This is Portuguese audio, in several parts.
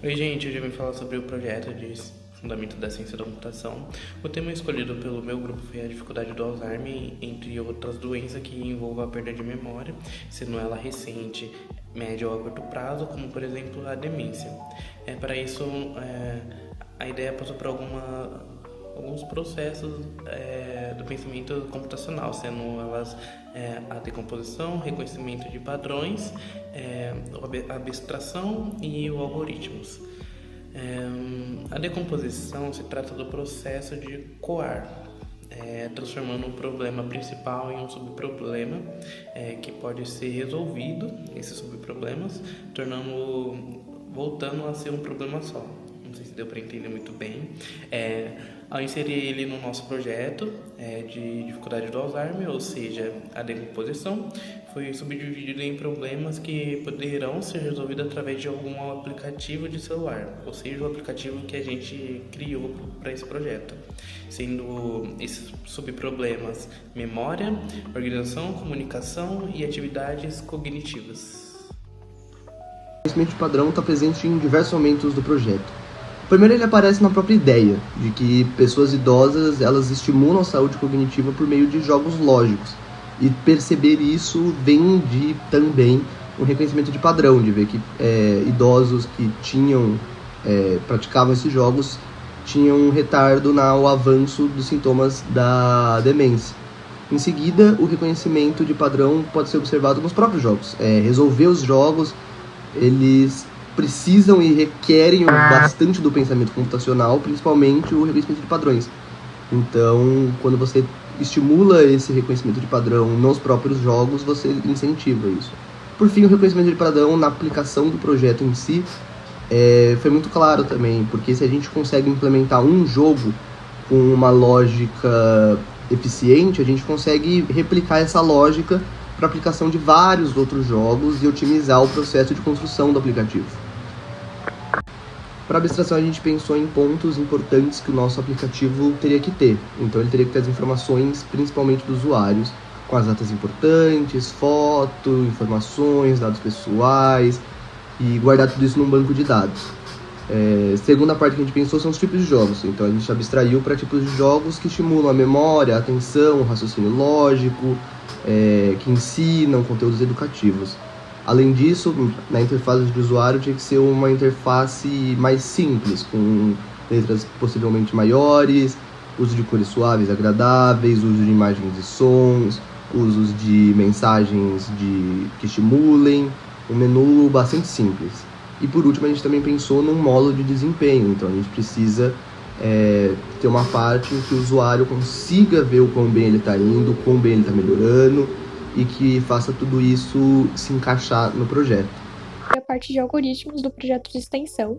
Oi, gente, hoje eu vim falar sobre o projeto de Fundamento da Ciência da Computação. O tema escolhido pelo meu grupo foi a dificuldade do Alzheimer, entre outras doenças que envolvam a perda de memória, sendo ela recente, médio ou a curto prazo, como por exemplo a demência. Para isso, a ideia passou por alguns processos do pensamento computacional, sendo elas a decomposição, reconhecimento de padrões, a abstração e o algoritmos. A decomposição se trata do processo de coar, transformando um problema principal em um subproblema que pode ser resolvido, esses subproblemas, voltando a ser um problema só. Não sei se deu para entender muito bem. Ao inserir ele no nosso projeto de dificuldade do Alzheimer, ou seja, a decomposição, foi subdividido em problemas que poderão ser resolvidos através de algum aplicativo de celular, ou seja, o aplicativo que a gente criou para esse projeto, sendo esses subproblemas memória, organização, comunicação e atividades cognitivas. O conhecimento de padrão está presente em diversos momentos do projeto. Primeiro, ele aparece na própria ideia de que pessoas idosas elas estimulam a saúde cognitiva por meio de jogos lógicos. E perceber isso vem de também um reconhecimento de padrão, de ver que idosos que praticavam esses jogos tinham um retardo no avanço dos sintomas da demência. Em seguida, o reconhecimento de padrão pode ser observado nos próprios jogos. Resolver os jogos, eles precisam e requerem bastante do pensamento computacional, principalmente o reconhecimento de padrões. Então, quando você estimula esse reconhecimento de padrão nos próprios jogos, você incentiva isso. Por fim, o reconhecimento de padrão na aplicação do projeto em si foi muito claro também, porque se a gente consegue implementar um jogo com uma lógica eficiente, a gente consegue replicar essa lógica para aplicação de vários outros jogos e otimizar o processo de construção do aplicativo. Para abstração, a gente pensou em pontos importantes que o nosso aplicativo teria que ter. Então, ele teria que ter as informações, principalmente dos usuários, com as datas importantes, foto, informações, dados pessoais, e guardar tudo isso num banco de dados. Segunda parte que a gente pensou são os tipos de jogos. Então, a gente abstraiu para tipos de jogos que estimulam a memória, a atenção, o raciocínio lógico, que ensinam conteúdos educativos. Além disso, na interface de usuário tinha que ser uma interface mais simples, com letras possivelmente maiores, uso de cores suaves e agradáveis, uso de imagens e sons, usos de mensagens que estimulem, um menu bastante simples. E por último, a gente também pensou num módulo de desempenho, então a gente precisa ter uma parte em que o usuário consiga ver o quão bem ele está indo, o quão bem ele está melhorando, e que faça tudo isso se encaixar no projeto. A parte de algoritmos do projeto de extensão.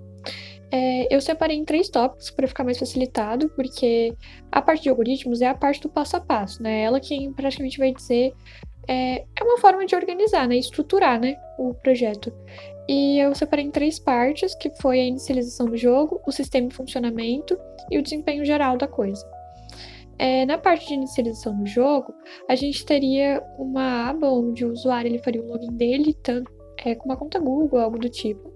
Eu separei em 3 tópicos para ficar mais facilitado, porque a parte de algoritmos é a parte do passo a passo, né? Ela que praticamente vai dizer é uma forma de organizar, né? Estruturar, né? O projeto. E eu separei em 3 partes, que foi a inicialização do jogo, o sistema em funcionamento e o desempenho geral da coisa. Na parte de inicialização do jogo, a gente teria uma aba onde o usuário ele faria o login dele, com uma conta Google, algo do tipo.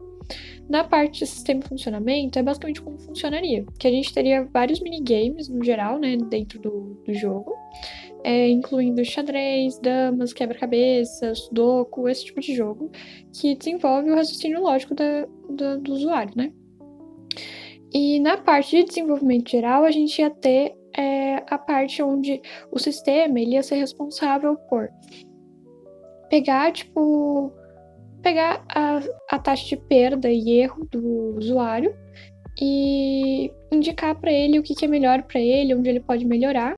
Na parte de sistema de funcionamento, é basicamente como funcionaria, que a gente teria vários minigames, no geral, né, dentro do jogo, incluindo xadrez, damas, quebra-cabeças, sudoku, esse tipo de jogo, que desenvolve o raciocínio lógico do usuário, né? E na parte de desenvolvimento geral, a gente ia ter a parte onde o sistema ele ia ser responsável por pegar a taxa de perda e erro do usuário e indicar para ele o que é melhor para ele, onde ele pode melhorar.